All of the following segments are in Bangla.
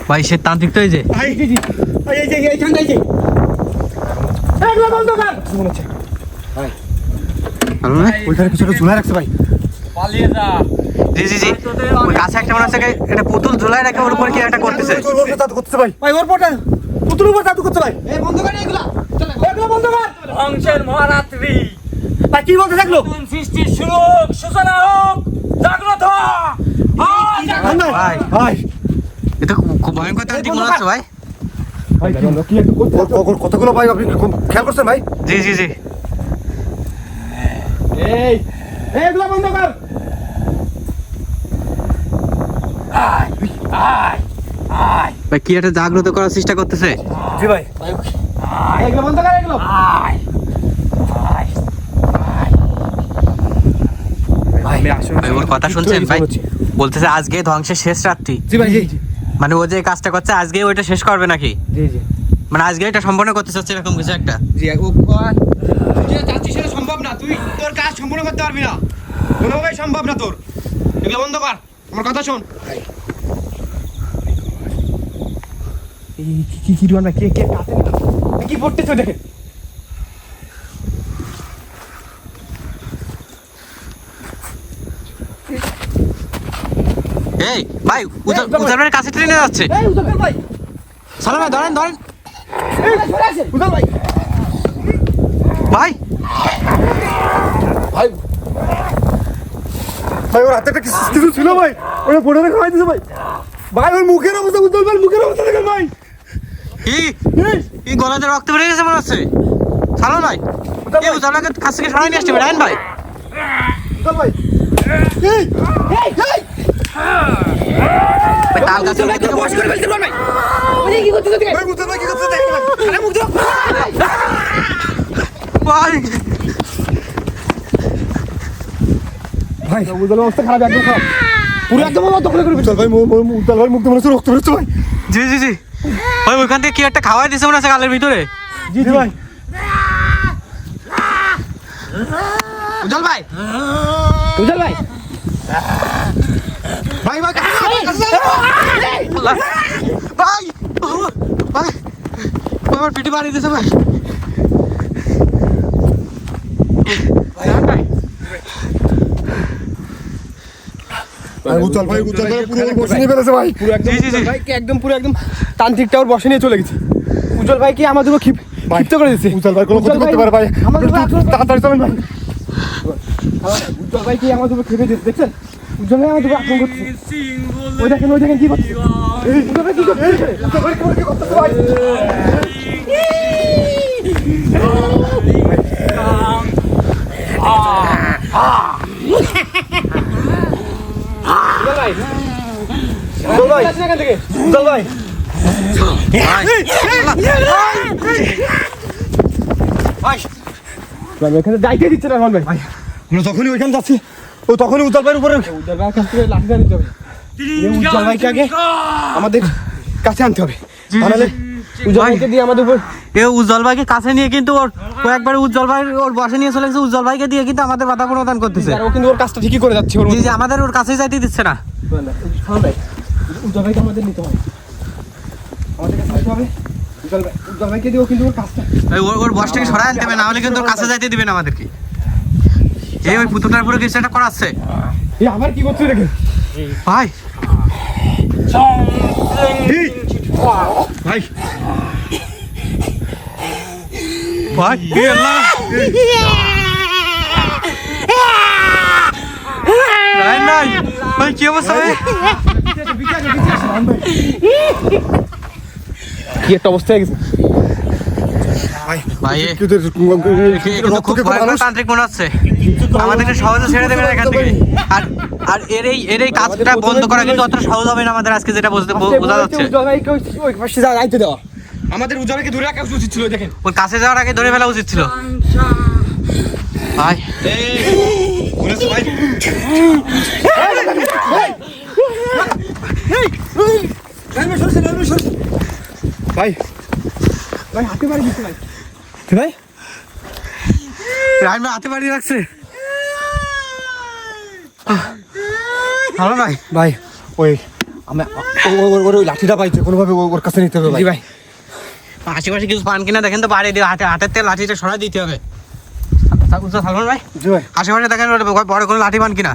ভাই সে তান্ত্রিক তো এই যে ভাই জি জি ভাই এই যে এইখানটা এই যে এগুলো বন্ধ কর মনে হচ্ছে ভাই ভালো না ওইখানে কিছু একটা ঝুলা রাখছে ভাই পালিয়ে যা। জি জি জি ওই কাছে একটা মনে হচ্ছে একটা পুতুল ঝুলাই রাখে ওর উপর কি একটা করতেছে জাদু করতেছে ভাই ভাই ওর পটা পুতুলের উপর জাদু করতে ভাই এই বন্ধ কর এগুলা এগুলো বন্ধ কর ধ্বংসের মহারাত্রি, ভাই কি বলতে থাকলো নতুন সৃষ্টির শুরু হোক, সূচনা হোক, জাগ্রত হ। ভাই ভাই এটা খুব ভয়ঙ্কর তান্ত্রিক মনে হচ্ছে ভাই ভাই কি একটু কতগুলো ভাই আপনি খেয়াল করছেন ভাই জি জি জি এই এগুলো বন্ধ কর আয় আয় আয় ভাই কি একটা জাগ্রত করার চেষ্টা করতেছে জি ভাই আয় এগুলো বন্ধ কর এগুলো আয় আয় ভাই আমি আসলে ভাই ওর কথা শুনছেন ভাই বলতেছে আজকে ধ্বংসের শেষ রাত্রি জি ভাই জি মানে ও যে কাজটা করছে আজকে ওইটা শেষ করবে নাকি জি জি মানে আজকে এটা সম্পন্ন করতে চাচ্ছে এরকম কিছু একটা জি ও যে চাচ্ছিস সেটা সম্ভব না তুই তোর কাজ সম্পূর্ণ করতে পারবি না কোনোভাবেই সম্ভব না তোর এগুলো বন্ধ কর আমার কথা শোন এই কি কি রুয়ান কে কে কাছে কি পড়তেছ দেখে এই ভাই উজানের কাছে ট্রেনে যাচ্ছে এই উদল ভাই সালাম ভাই ধরেন ধরেন এই সরে আসেন উদল ভাই ভাই ভাই ভাই ওর হাতে একটা কিছু ছিল ভাই ওরে পড়ে রেখে খাওয়াই দিছে ভাই ভাই ওর মুখের অবস্থা উদল ভাই মুখের অবস্থা দেখেন ভাই কি এই গলাতে রক্ত বেরিয়ে গেছে মনে হচ্ছে সালাম ভাই এই উজানকে কাছ থেকে সরাই নিয়ে আসছে রায়ন ভাই উদল ভাই এই এই এই ভাই তাল গাছে থেকে বস করে ফেলতে ভাই ওই কি করতেছ তুই ভাই উদল ভাই কি করতেছ দেখেন আরে মুখ দাও ভাই ভাই উদল অবস্থা খারাপ একদম খারাপ পুরো একদম দখল করে ফেলছে ভাই উদল ভাই মুখ দিয়ে মনে হচ্ছে রক্ত বেরোচ্ছে ভাই জি জি জি ভাই ওইখান থেকে কি একটা খাওয়াই দিছে মনে হচ্ছে গালের ভিতরে জি জি ভাই উজ্জ্বল ভাই উদল ভাই ভাই ভাই ভাই ভাই আমার পিঠে বাড়ি দিয়েছে ভাই উজ্জ্বল ভাই পুরো বসে নিয়ে ফেলেছে ভাই পুরো একদম জি, জি, জি। ভাইকে একদম পুরো একদম তান্ত্রিকটা ওর বসে নিয়ে চলে গেছে উজ্জ্বল ভাই কি আমাদেরকে ক্ষিপ্ত করে দিচ্ছে উজ্জ্বল ভাই কোনো ক্ষতি করতে পারে ভাই আমাদের তাড়াতাড়ি চলেন ভাই উজ্জ্বল ভাই কি আমাদের খেপে দিচ্ছে দেখছেন উজ্জ্বল ভাই আমাদের আক্রমণ করছে ওই দেখেন কি করছে এই উজ্জ্বল ভাই কি করছে উজ্জ্বল ভাই কি করতেছে ভাই উজ্জ্বল ভাই উজ্জ্বল ভাই ভাই এখানে যাইতে দিচ্ছে না ভাই ভাই আমরা যখনই ওইখানে যাচ্ছি ও তখনই উজ্জ্বল ভাইয়ের উপরে উজ্জ্বল ভাইয়ের কাছ থেকে লাঠি নিতে হবে উজ্জ্বল ভাইকে আগে আমাদের কাছে আনতে হবে তাহলে উজ্জ্বল ভাইকে দিয়ে আমাদের উপর উজ্জ্বল ভাইকে কাছে নিয়ে কিন্তু ও একবার উজ্জ্বল ভাই ওর বসে নিয়ে চলে গেছে উজ্জ্বল ভাইকে দিয়ে কিন্তু আমাদের বাধা প্রদান করতেছে ও কিন্তু ওর কাজটা ঠিকই করে যাচ্ছে জি জি আমাদের ওর কাছেই যাইতে দিচ্ছে না উজ্জ্বল ভাইকে আমাদের নিতে হবে আমাদের কাছে নিতে হবে উজ্জ্বল ভাইকে দিও কিন্তু ওর কাজটা ওর বস থেকে সরাই আনতে হবে না হলে কিন্তু ওর কাছে যাইতে দিবে না আমাদেরকে এই ওই পুতুলটার উপরে কিছু একটা করাচ্ছে এই আবার কি করছিস রেখে ভাই ভাই ভাই এ আল্লাহ নাই নাই ভাই কি অবস্থা ভাই কি একটা অবস্থা হয়ে গেছে ভাই খুব ভয়ঙ্কর তান্ত্রিক মনে হচ্ছে আমাদেরকে সহজে ছেড়ে দেবে না এখান থেকে আর এর এই কাজটা বন্ধ করা কিন্তু অত সহজ হবে না আমাদের আজকে যেটা বোঝা যাচ্ছে যাইতে দেওয়া আমাদের উজ্জ্বলকে দূরে রাখা উচিত ছিল দেখেন ওর কাছে যাওয়ার আগে ধরে ফেলা উচিত ছিল ভাই ভাই ভাই হাতে মারি দিচ্ছে ভাই ভাই রাইন ভাই হাতে বাড়িয়ে রাখছে ভালো ভাই ভাই ওই আমি ওই লাঠিটা পাইছে কোনোভাবে ওর কাছে নিতে হবে ভাই। আশেপাশে কিছু পান কিনা দেখেন তো, বাড়ি দিয়ে হাতের থেকে লাঠিটা সরাই দিতে হবে। সালমান ভাই জি ভাই। আশেপাশে দেখেন বড় কোনো লাঠি পান কিনা,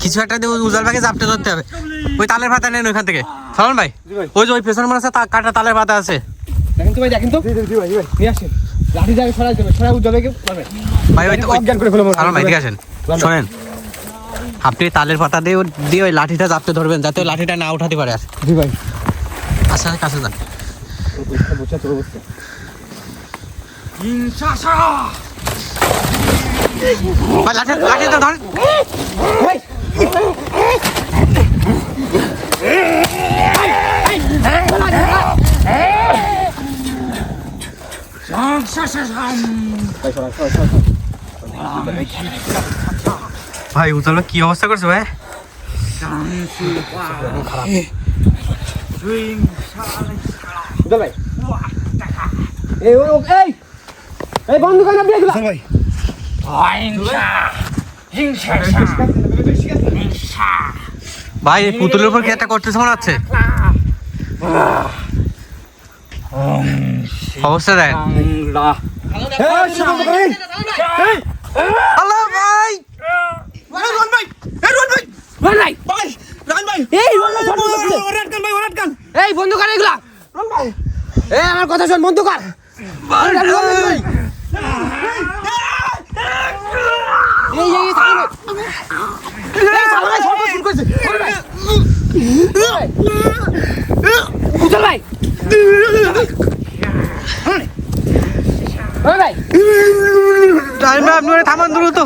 কিছু একটা দিয়ে উজাল ভাইকে জাপটে ধরতে হবে। ওই তালের পাতা নেন ওইখান থেকে সালমান ভাই, ওই যে ওই পেছনের মনে আছে কাটা তালের পাতা আছে। দেখেন তো ভাই, দেখেন তো। জি ভাই নিয়ে আসেন লাঠি যাবে, সরাই দেবে, সরাই উজ্জ্বল ভাইকে মারবেন ভাই ওই অজ্ঞান করে ফেলো। সালমান ভাই এদিকে আসেন, শোনেন আপনি তালের পাতা দিয়ে ওই লাঠিটা জাপটে ধরবেন যাতে ওই লাঠিটা না উঠাতে পারে। আর জি ভাই। আচ্ছা কাছে যান বুঝছা তোর অবস্থা। ভাই লাঠিটা ধরেন। ভাই ভাই উজাল ভাই কি অবস্থা করছে ভাই? উজ্জ্বল ভাই এই বন্ধ করেন আপনি এগুলা। ভাই ভাই এই পুতুলের উপর কি একটা করতেছে মনে হচ্ছে, অবস্থা দেখ। আল্লাহ ভাই এই বন্ধু কর এগুলা। এই আমার কথা শোন, বন্ধু কর। ভাই আপনি থামান দ্রুত।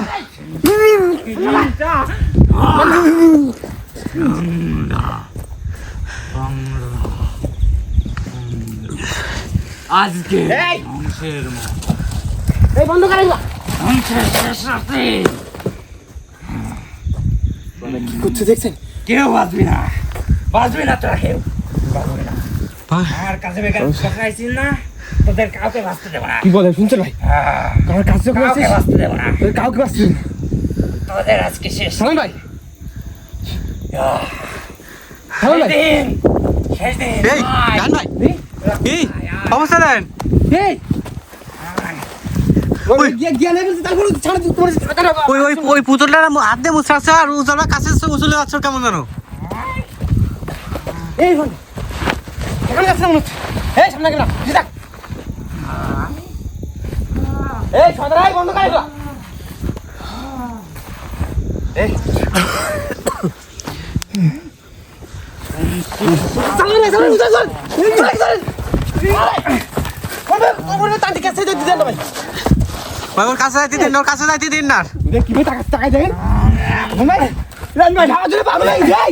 আজকে এই বন্ধু কর এগুলা। কি করছে দেখছেন? কেউ বাঁচবি না তোরা, কেউ বাঁচবি না। আমার কাছে বেকার ঠকাইছিস না, তোদের কাউকে বাঁচতে দেবো না। কি বলে শুনছেন ভাই? আমার কাছে কাউকে বাঁচতে দেবো না, কাউকে বাঁচছেন তোদের আজকে শেষ। সালমান ভাই। সালমান ভাই শেষ দিন এই গান ভাই কি অবস্থা দেন? এই ওই গিয়া লেভেল তারপর ছাড় তোমার টাকা। ওই পুতুলটা হাত দিয়ে মুছাচ্ছে আর উজালা কাছে উচলে যাচ্ছে কেমন জানো? এই বন্ধু এখানে যাচ্ছে মনে হচ্ছে। এই সামনে গেলাম দেখ। এই সদরাই বন্ধ করে এগুলা। এই সামনে উঠে চল। ওরে তান্তি কাছে দিতে দেন ভাই। ভাই ওর কাছে যাইতে দিন, ওর কাছে যাইতে দিন না। দেখ কি টাকা টাকা দেন ভাই। রান ভাই হাত ধরে পাগল হয়ে যাই।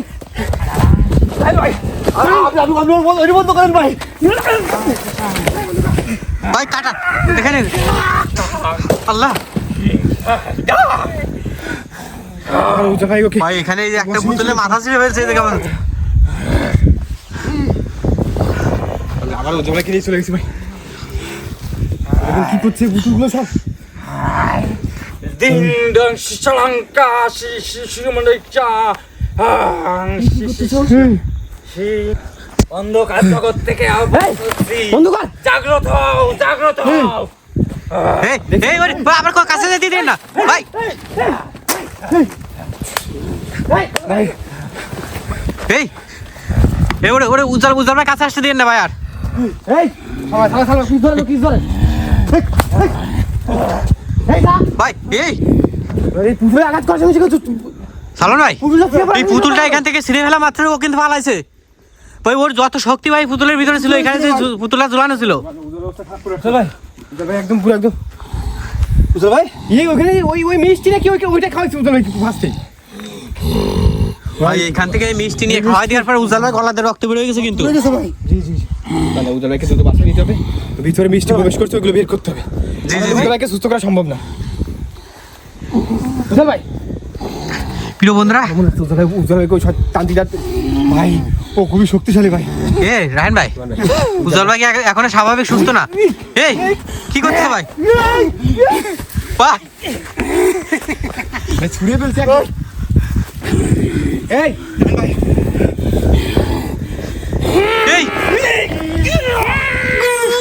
ভাই আপনি বন্ধ করেন ভাই। ভাই কাটা এখানে আল্লাহ ভাই ওকে ভাই এখানে এই যে একটা পুতুলের মাথা ছিঁড়ে ফেলছে এই যে কেমন। আবার ওজনকে নিয়ে চলে গেছি ভাই। এখন কি করছে বুতুগুলো সব? দিন দং শ্রীলঙ্কা শিশুমন্ডা অন্ধকার জগৎ থেকে আহ্বান করছি, বন্ধ কর। জাগ্রত হও, জাগ্রত হও। এই ওরে আবার কাছে যাইতে দিন না ভাই। ভাই এই এই ওরে উজাল ভাই কাছে আসতে দিন না ভাই। আর এই শালা কি ধরে এই না ভাই এই পুতুলে আঘাত করছে বেশি কিছু। সালন ভাই পুতুলটা ছিঁড়ে ফেলা- এই পুতুলটা এখান থেকে ছিঁড়ে ফেলা মাত্র ও কিন্তু পালাইছে। ভাই ওর যত শক্তি ভাই পুতুলের ভিতরে ছিল, এখানে যে পুতুলটা ঝুলানো ছিল। চল ভাই একদম পুরো একদম বুঝলো ভাই। ওখানে ওই মিষ্টি নাকি ওইটা খাওয়াইছে বুঝলো ভাই ফার্স্টে। ভাই এখান থেকে মিষ্টি নিয়ে খাওয়াই দেওয়ার পর উজাল ভাই গলাতে রক্ত বের হয়ে গেছে কিন্তু। জি না উজ্জ্বল ভাইকে শুধু বাঁচিয়ে নিতে হবে। তো ভিতরে মিষ্টি প্রবেশ করছে, ওগুলো বের করতে হবে। জি। উজ্জ্বল ভাইকে সুস্থ করা সম্ভব না। উজ্জ্বল ভাই প্রিয় বন্ধুরা, উজ্জ্বল ভাই তান্ত্রিক ভাই ও খুবই শক্তিশালী ভাই। রায়হান ভাই উজ্জ্বল ভাই এখনো স্বাভাবিক সুস্থ না। এই কি করছে ভাই? বাহ ছুড়ে ফেলছে। এই এই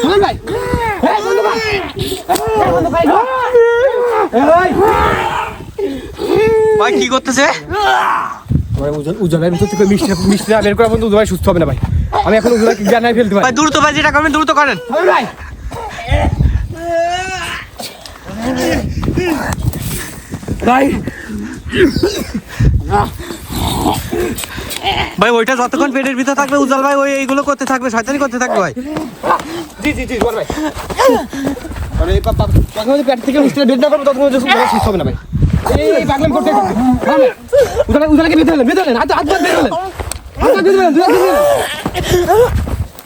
বন্ধু ভাই, এই বন্ধু ভাই, এই বন্ধু ভাই, এই ভাই কি করতেছে? ভাই উজ্জ্বল ভাই ভিতর থেকে মিষ্টি বের করা পর্যন্ত উজ্জ্বল ভাই সুস্থ হবে না ভাই। আমি এখন উজ্জ্বল ভাইকে জ্ঞান ফেলতে পারি ভাই দ্রুত ভাই যেটা করবেন দ্রুত করেন। ভাই ভাই ভাই ওইটা যতক্ষণ পেটের ভিতর থাকবে উজ্জ্বল ভাই ওই এইগুলো করতে থাকবে, শয়তানি করতে থাকবে ভাই। জি বল ভাই। আরে বাবা যখন পেট থেকে মিষ্টি বের না করবে তখন সুস্থ হবে না ভাই। এই পাগলাম করতে উজ্জ্বলকে বেঁধে দিলেন হাত বেঁধে দিলেন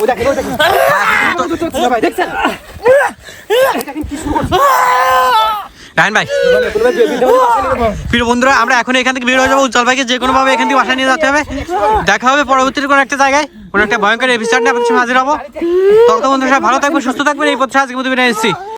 ও দেখেন ভাই দেখছেন রায়ন ভাই, প্রিয় বন্ধুরা আমরা এখন এখান থেকে বের হয়ে যাবো। উজ্জ্বল ভাইকে যে কোনো ভাবে এখান থেকে বাসায় নিয়ে যেতে হবে। দেখা হবে পরবর্তীতে কোনো একটা জায়গায়, কোনো একটা ভয়ঙ্কর এপিসোড নিয়ে আপনাদের সামনে হাজির হবো। তখন বন্ধুরা সবাই ভালো থাকবেন, সুস্থ থাকবেন। এই পথে আজকে মতো বিদায় নিচ্ছি।